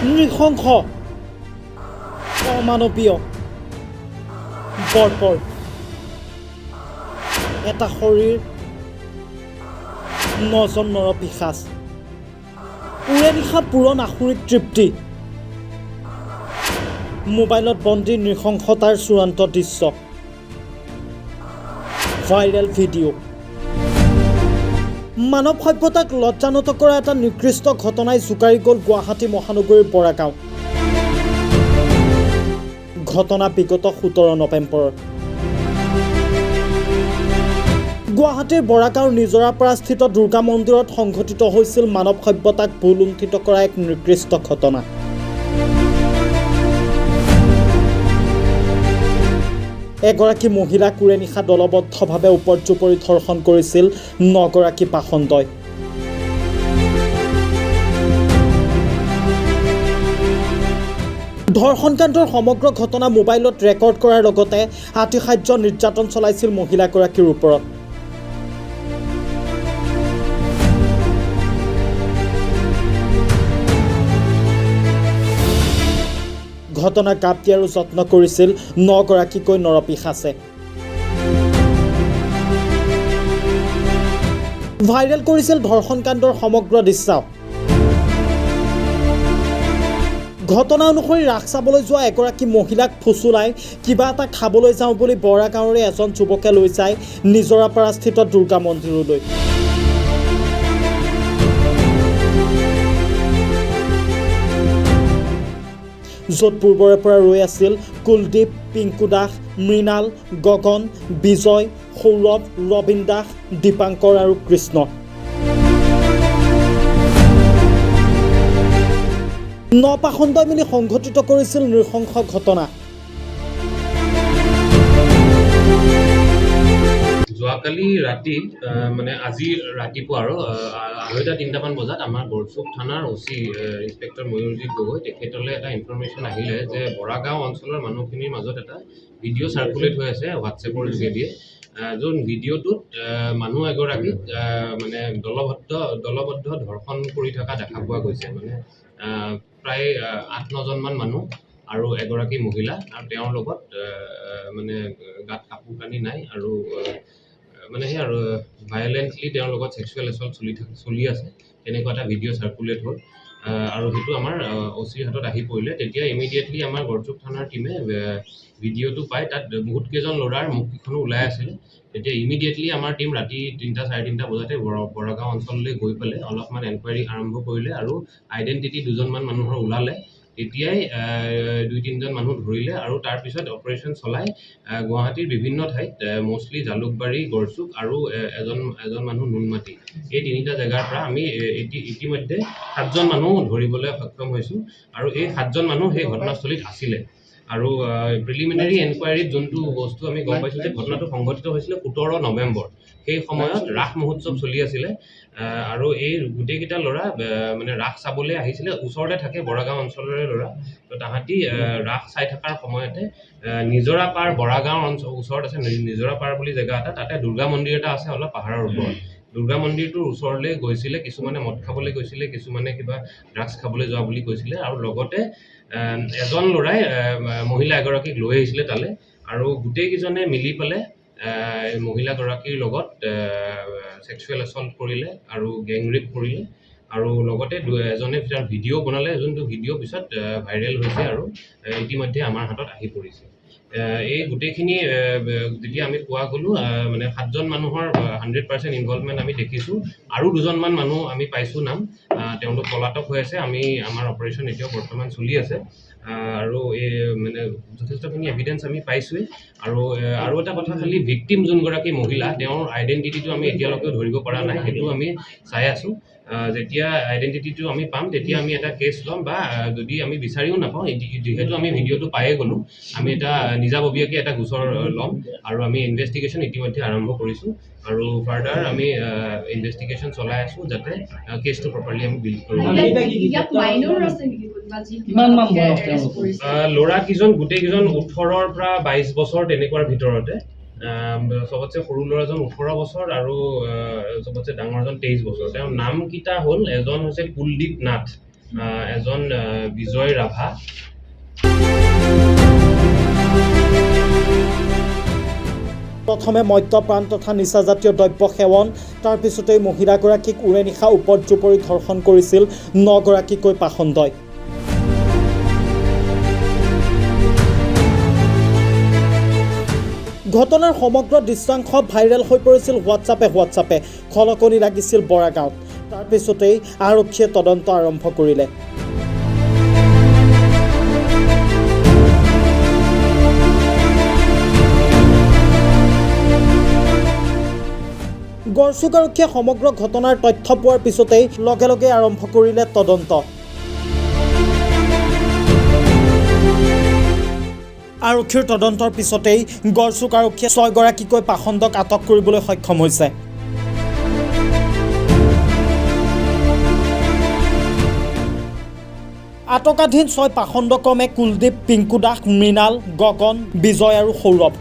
নৃশংস অমানৱীয় বৰ্বৰ এটা শৰীৰ 9জন নৰপিশাচ উৰে নিশা পূৰণ আসুৰিক তৃপ্তি মোবাইলত বন্দী নৃশংসতাৰ চূড়ান্ত দৃশ্য ভাইৰেল ভিডিঅ' মানৱ সভ্যতাক লজ্জানত কৰা এটা নিকৃষ্ট ঘটনাই জোকাৰি গ'ল গুৱাহাটী মহানগৰীৰ বৰাগাঁও ঘটনা বিগত 17 নৱেম্বৰৰ গুৱাহাটীৰ বৰাগাঁৱৰ নিজৰাপাৰা স্থিত দুৰ্গা মন্দিৰত সংঘটিত হৈছিল মানৱ সভ্যতাক ভুলুণ্ঠিত কৰা এক নিকৃষ্ট ঘটনা এগৰাকী মহিলাক উৰে নিশা দলবদ্ধভাৱে উপৰ্যুপৰি ধৰ্ষণ কৰিছিল 9গৰাকী পাষণ্ডই ধৰ্ষণকাণ্ডৰ সমগ্ৰ ঘটনা মোবাইলত ৰেকৰ্ড কৰাৰ লগতে আতিশায্য নিৰ্যাতন চলাইছিল মহিলাগৰাকীৰ ওপৰত ঘটনা গাপ দিয়াৰো যত্ন কৰিছিল 9গৰাকীকৈ নৰপিশাচে ভাইৰেল কৰিছিল ধৰ্ষণকাণ্ডৰ সমগ্ৰ দৃশ্য ঘটনা অনুসৰি ৰাস চাবলৈ যোৱা এগৰাকী মহিলাক ফুচুলাই কিবা এটা খাবলৈ যাওঁ বুলি বৰাগাঁৱৰে এজন যুৱকে লৈ যায় নিজৰাপাৰা স্থিত দুৰ্গা মন্দিৰলৈ য'ত পূৰ্বৰে পৰা ৰৈ আছিল কুলদীপ পিংকু দাস মৃণাল গগন বিজয় সৌৰভ ৰবীন দাস দীপাংকৰ আৰু কৃষ্ণ নপাষণ্ডই মিলি সংঘটিত কৰিছিল নৃশংস ঘটনা যোৱাকালি ৰাতি মানে আজি ৰাতিপুৱা আৰু 2:30 বজাত আমাৰ গড়চুক থানাৰ ওচি ইন্সপেক্টৰ ময়ূৰজিৎ গগৈ তেখেতলৈ এটা ইনফৰমেশ্যন আহিলে যে বৰাগাঁও অঞ্চলৰ মানুহখিনিৰ মাজত এটা ভিডিঅ' চাৰ্কুলেট হৈ আছে হোৱাটছএপৰ যোগেদি যোন ভিডিঅ'টোত মানুহ এগৰাকীক মানে দলবদ্ধ ধৰ্ষণ কৰি থকা দেখা পোৱা গৈছে মানে প্ৰায় 8-9জনমান মানুহ আৰু এগৰাকী মহিলা আৰু তেওঁৰ লগত মানে গাত কাপোৰ কানি নাই আৰু মানে সেই আৰু ভায়োলেন্টলি তেওঁৰ লগত সেক্সুৱেল এছল্ট চলি আছে তেনেকুৱা এটা ভিডিঅ' চাৰ্কুলেট হ'ল আৰু সেইটো আমাৰ ওচিৰ হাতত আহি পৰিলে তেতিয়া ইমিডিয়েটলি আমাৰ গড়চুক থানাৰ টীমে ভিডিঅ'টো পাই তাত বহুতকেইজন ল'ৰাৰ মুখকেইখনো ওলাই আছিলে তেতিয়া ইমিডিয়েটলি আমাৰ টীম ৰাতি 3-3:30 বজাতে বৰাগাঁও অঞ্চললৈ গৈ পেলাই অলপমান এনকুৱাৰী আৰম্ভ কৰিলে আৰু আইডেণ্টিটি 2জনমান মানুহৰ ওলালে তেতিয়াই 2-3জন মানুহ ধৰিলে আৰু তাৰপিছত অপাৰেশ্যন চলাই গুৱাহাটীৰ বিভিন্ন ঠাইত মোষ্টলি জালুকবাৰী গড়চুক আৰু এজন মানুহ নুনমাটি এই 3টা জেগাৰ পৰা আমি ইতিমধ্যে 7জন মানুহ ধৰিবলৈ সক্ষম হৈছোঁ আৰু এই 7জন মানুহ সেই ঘটনাস্থলীত আছিলে আৰু প্ৰিলিমিনাৰী এনকুৱাৰীত যোনটো বস্তু আমি গম পাইছোঁ যে ঘটনাটো সংঘটিত হৈছিলে 17 নৱেম্বৰ সেই সময়ত ৰাস মহোৎসৱ চলি আছিলে আৰু এই গোটেইকেইটা ল'ৰা মানে ৰাস চাবলৈ আহিছিলে ওচৰতে থাকে বৰাগাঁও অঞ্চলৰে ল'ৰা তো তাহাঁতি ৰাস চাই থকাৰ সময়তে নিজৰাপাৰ বৰাগাঁও অঞ্চল ওচৰত আছে নিজৰাপাৰ বুলি জেগা এটা তাতে দুৰ্গা মন্দিৰ এটা আছে অলপ পাহাৰৰ ওপৰত দুৰ্গা মন্দিৰটোৰ ওচৰলৈ গৈছিলে কিছুমানে মদ খাবলৈ গৈছিলে কিছুমানে কিবা ড্ৰাগছ খাবলৈ যোৱা বুলি কৈছিলে আৰু লগতে এজন ল'ৰাই মহিলা এগৰাকীক লৈ আহিছিলে তালৈ আৰু গোটেইকেইজনে মিলি পেলাই মহিলাগৰাকীৰ লগত সেক্সুৱেল এছল্ট কৰিলে আৰু গেং ৰেপ কৰিলে আৰু লগতে এজনে ভিডিঅ' বনালে যোনটো ভিডিঅ' পিছত ভাইৰেল হৈছে আৰু ইতিমধ্যে আমাৰ হাতত আহি পৰিছে এই গোটেইখিনি যেতিয়া আমি পোৱা গ'লোঁ মানে 7জন মানুহৰ 100% ইনভলভমেণ্ট আমি দেখিছোঁ আৰু 2জনমান মানুহ আমি পাইছোঁ নাম তেওঁলোক পলাতক হৈ আছে আমি আমাৰ অপাৰেশ্যন এতিয়াও বৰ্তমান চলি আছে আৰু এই মানে যথেষ্টখিনি এভিডেন্স আমি পাইছোঁৱেই আৰু এটা কথা খালি ভিক্টিম যোনগৰাকী মহিলা তেওঁৰ আইডেণ্টিটিটো আমি এতিয়ালৈকে ধৰিব পৰা নাই সেইটো আমি চাই আছোঁ যেতিয়া আইডেণ্টিটিটো আমি পাম তেতিয়া আমি এটা কেছ ল'ম বা যদি আমি বিচাৰিও নাপাওঁ যিহেতু আমি ভিডিঅ'টো পায়ে গ'লোঁ আমি এটা নিজাববীয়াকৈ এটা গোচৰ ল'ম আৰু আমি ইনভেষ্টিগেশ্যন ইতিমধ্যে আৰম্ভ কৰিছোঁ আৰু ফাৰ্ডাৰ আমি ইনভেষ্টিগেশ্যন চলাই আছোঁ যাতে কেছটো প্ৰপাৰলি আমি বিল্ড কৰিব ল'ৰাকেইজন গোটেইকেইজন 18ৰ পৰা 22 বছৰ তেনেকুৱাৰ ভিতৰতে সবতছে সৰু ল'ৰাজন 18 বছৰ আৰু সবতছে ডাঙৰজন 23 বছৰ তেওঁৰ নামকেইটা হ'ল এজন হৈছে কুলদীপ নাথ এজন বিজয় ৰাভা, প্ৰথমে মদ্যপান তথা নিচাজাতীয় দ্ৰব্য সেৱন, তাৰ পিছতেই মহিলাগৰাকীক উৰে নিশা উপৰ্যুপৰি ধৰ্ষণ কৰিছিল 9 গৰাকীকৈ পাখণ্ডই। ঘটনাৰ সমগ্ৰ দৃশ্যাংশ ভাইৰেল হৈ পৰিছিল হোৱাটছআপে। খলকনি লাগিছিল বৰাগাঁৱত। তাৰ পিছতেই আৰক্ষীয়ে তদন্ত আৰম্ভ কৰিলে। গড়চুক আৰক্ষীয়ে সমগ্ৰ ঘটনাৰ তথ্য পোৱাৰ পিছতেই লগে লগে আৰম্ভ কৰিলে তদন্ত। আৰক্ষীৰ তদন্তৰ পিছতেই গড়চুক আৰক্ষীয়ে 6 গৰাকীকৈ পাখণ্ডক আটক কৰিবলৈ সক্ষম হৈছে। আটকাধীন 6 পাখণ্ড ক্ৰমে কুলদীপ, পিংকু দাস, মৃণাল, গগন, বিজয় আৰু সৌৰভ।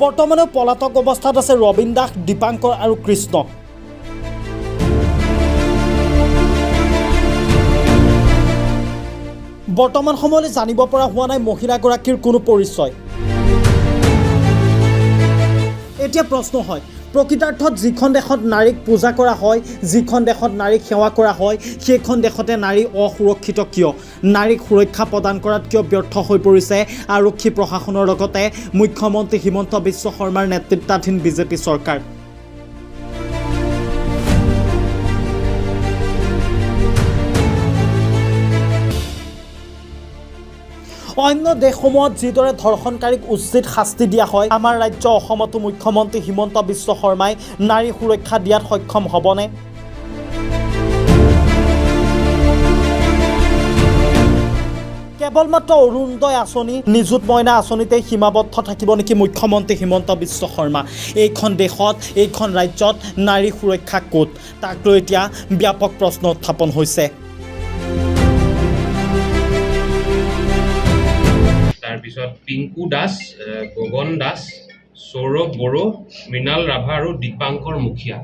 বৰ্তমানে পলাতক অৱস্থাত আছে ৰবীন দাস, দীপাংকৰ আৰু কৃষ্ণ। বৰ্তমান সময়লৈ জানিব পৰা হোৱা নাই মহিলাগৰাকীৰ কোনো পৰিচয়। এতিয়া প্ৰশ্ন হয়, প্ৰকৃতাৰ্থত যিখন দেশত নাৰীক পূজা কৰা হয়, যিখন দেশত নাৰীক সেৱা কৰা হয়, সেইখন দেশতে নাৰী অসুৰক্ষিত কিয়? নাৰীক সুৰক্ষা প্ৰদান কৰাত কিয় ব্যৰ্থ হৈ পৰিছে আৰক্ষী প্ৰশাসনৰ লগতে মুখ্যমন্ত্ৰী হিমন্ত বিশ্ব শৰ্মাৰ নেতৃত্বাধীন বিজেপি চৰকাৰ? অন্য দেশসমূহত যিদৰে ধৰ্ষণকাৰীক উচিত শাস্তি দিয়া হয়, আমাৰ ৰাজ্য অসমতো মুখ্যমন্ত্ৰী হিমন্ত বিশ্ব শৰ্মাই নাৰী সুৰক্ষা দিয়াত সক্ষম হ'বনে? কেৱল মাত্ৰ অৰুণোদয় আঁচনি, নিযুত মইনা আঁচনিতেই সীমাবদ্ধ থাকিব নেকি মুখ্যমন্ত্ৰী হিমন্ত বিশ্ব শৰ্মা? এইখন দেশত, এইখন ৰাজ্যত নাৰী সুৰক্ষা ক'ত? তাক লৈ এতিয়া ব্যাপক প্ৰশ্ন উত্থাপন হৈছে। তাৰপিছত পিংকু দাস, গগন দাস, সৌৰভ বড়ো, মৃণাল ৰাভা আৰু দীপাংকৰ মুখীয়া,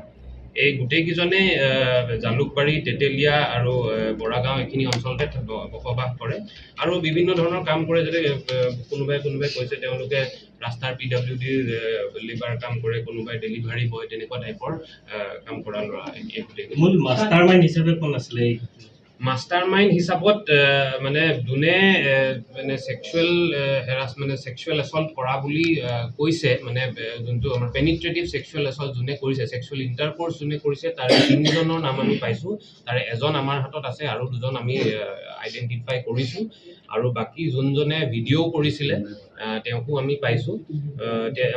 এই গোটেইকেইজনে জালুকবাৰী, তেতেলীয়া আৰু বৰাগাঁও এইখিনি অঞ্চলতে বসবাস কৰে আৰু বিভিন্ন ধৰণৰ কাম কৰে। যাতে কোনোবাই কৈছে তেওঁলোকে ৰাস্তাৰ PWDৰ লেবাৰ কাম কৰে, কোনোবাই ডেলিভাৰী বয়, তেনেকুৱা টাইপৰ কাম কৰা ল'ৰা। মূল মাষ্টাৰমাইণ্ড হিচাপে কোন আছিলে? মাষ্টাৰ মাইণ্ড হিচাপত মানে যোনে মানে ছেক্সুৱেল হেৰাছমেণ্ট, ছেক্সুৱেল এছল্ট কৰা বুলি কৈছে, মানে যোনটো আমাৰ পেনিট্ৰেটিভ ছেক্সুৱেল এছল্ট যোনে কৰিছে, ছেক্সুৱেল ইণ্টাৰক'ৰ্চ যোনে কৰিছে, তাৰে 3জনৰ নাম আমি পাইছোঁ। তাৰে এজন আমাৰ হাতত আছে আৰু 2জন আমি আইডেণ্টিফাই কৰিছোঁ। আৰু বাকী যোনজনে ভিডিঅ' কৰিছিলে তেওঁকো আমি পাইছোঁ।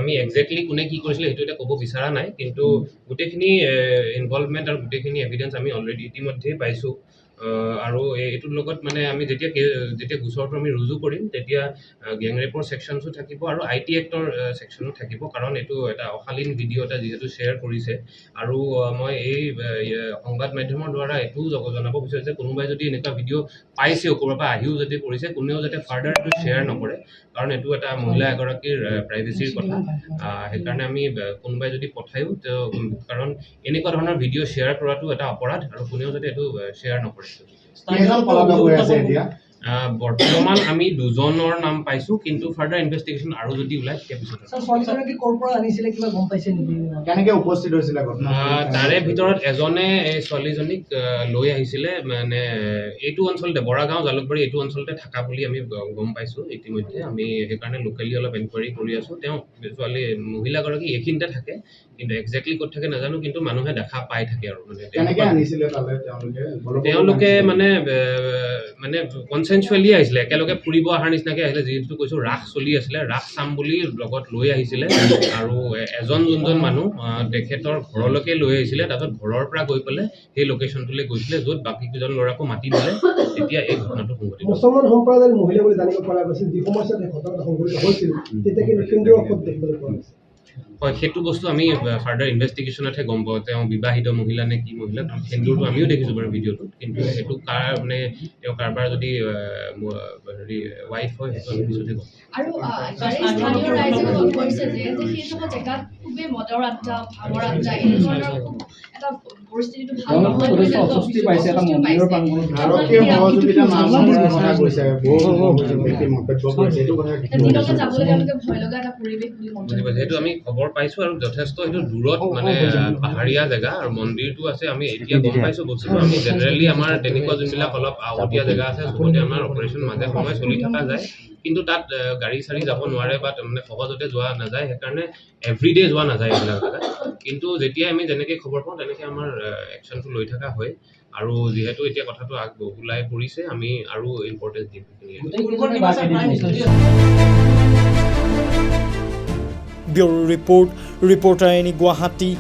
আমি একজেক্টলি কোনে কি কৰিছিলে সেইটো এতিয়া ক'ব বিচৰা নাই, কিন্তু গোটেইখিনি ইনভলভমেণ্ট আৰু গোটেইখিনি এভিডেঞ্চ আমি অলৰেডি ইতিমধ্যেই পাইছোঁ। আৰু এইটোৰ লগত মানে আমি যেতিয়া গোচৰটো আমি ৰুজু কৰিম, তেতিয়া গেং ৰেপৰ ছেকশ্যনছো থাকিব আৰু IT এক্টৰ ছেকশ্যনো থাকিব, কাৰণ এইটো এটা অশালীন ভিডিঅ' এটা যিহেতু শ্বেয়াৰ কৰিছে। আৰু মই এই সংবাদ মাধ্যমৰ দ্বাৰা এইটোও জনাব বিচাৰিছোঁ যে কোনোবাই যদি এনেকুৱা ভিডিঅ' পাইছেও, ক'ৰবাৰ পৰা আহিও যদি কৰিছে, কোনেও যাতে ফাৰ্ডাৰ এইটো শ্বেয়াৰ নকৰে, কাৰণ এইটো এটা মহিলা এগৰাকীৰ প্ৰাইভেচিৰ কথা। সেইকাৰণে আমি কোনোবাই যদি পঠায়ো, কাৰণ এনেকুৱা ধৰণৰ ভিডিঅ' শ্বেয়াৰ কৰাটো এটা অপৰাধ আৰু কোনেও যাতে এইটো শ্বেয়াৰ নকৰে। বৰ্তমান আমি 2জনৰ নাম পাইছোঁ, কিন্তু ফাৰ্ডাৰ ইনভেষ্টিগেশ্যন আৰু যদি ওলায় তেতিয়া পিছত। তাৰে ভিতৰত এজনে এই ছোৱালীজনীক লৈ আহিছিলে, মানে এইটো অঞ্চলতে বৰাগাঁও, জালুকবাৰী এইটো অঞ্চলতে থকা বুলি আমি গম পাইছোঁ ইতিমধ্যে। আমি সেইকাৰণে লোকেলি অলপ এনকুৱাৰী কৰি আছোঁ। মহিলাগৰাকী এইখিনিতে থাকে, কিন্তু একজেক্টলি ক'ত থাকে নাজানো, কিন্তু মানুহে দেখা পাই থাকে আৰু মানে তেওঁলোকে মানে কনচেনচুৱেলি আহিছিলে, একেলগে ফুৰিব অহাৰ নিচিনাকৈ আহিছিলে। যিহেতু কৈছোঁ ৰাস চলি আছিলে, ৰাস চাম বুলি লগত লৈ আহিছিলে। আৰু যোনজন মানুহ তেখেতৰ ঘৰলৈকে লৈ আহিছিলে, তাৰপিছত ঘৰৰ পৰা গৈ পেলাই সেই লোকেশ্যনটোলৈ গৈছিলে, য'ত বাকী কেইজন ল'ৰাকো মাতি দিলে। তেতিয়া এই ঘটনাটো সংঘটিত হ'ল। মুছলমান সম্প্ৰদায়ৰ মহিলা বুলি জানিব পৰা গৈছিল, যি সময়ত ঘটনাটো সংঘটিত হৈছিল তেতিয়া কিন্তু কেন্দ্ৰীয় দেখিবলৈ পোৱা গৈছিল। হয় সেইটো বস্তু আমি ফাৰ্ডাৰ ইনভেষ্টিগেশ্যনতহে গম পাওঁ তেওঁ বিবাহিত মহিলা নে কি মহিলা সেন্দুৰটো আমিও দেখিছোঁ বাৰু ভিডিঅ'টোত কিন্তু সেইটো কাৰ মানে তেওঁ কাৰোবাৰ যদি হেৰি ৱাইফ হয় সেইটো আমি পিছতহে গম পাওঁ আৰু স্থানীয় ৰাইজে মত কৰিছে যে সেইসমূহ জেগাত খুবেই মদৰ আড্ডা ভাঙৰ আড্ডা এনেধৰণৰ খুব এটা পৰিস্থিতিটো ভাল নহয় বুলি অস্বস্তি পাইছে এটা মন্দিৰৰ প্ৰাংগণত ভাৰতীয় সহযোগিতা নামৰ কথা কৈছে বহু ব্যক্তি মন্তব্য কৰিছে এইটো কথা দিনতে যাবলৈ তেওঁলোকে ভয় লগা এটা পৰিৱেশ বুলি বুজি মন্তব্য পাইছে সেইটো আমি খবৰ পাইছোঁ আৰু যথেষ্ট সেইটো দূৰত মানে পাহাৰীয়া জেগা আৰু মন্দিৰটো আছে আমি এতিয়া গম পাইছোঁ বস্তুটো আমি জেনেৰেলি আমাৰ তেনেকুৱা যোনবিলাক অলপ আগতীয়া জেগা আছে চবতে আমাৰ অপাৰেশ্যন মাজে সময়ে চলি থকা যায় কিন্তু তাত গাড়ী চাড়ী যাব নোৱাৰে বা মানে সহজতে যোৱা নাযায় সেইকাৰণে এভৰিডে যোৱা নাযায় এইবিলাক জেগাত কিন্তু যেতিয়া আমি যেনেকৈ খবৰ পাওঁ তেনেকৈ আমাৰ একশ্যনটো লৈ থকা হয় আৰু যিহেতু এতিয়া কথাটো ওলাই পৰিছে আমি আৰু ইম্পৰ্টেঞ্চ দিম bureau report reporter any Guwahati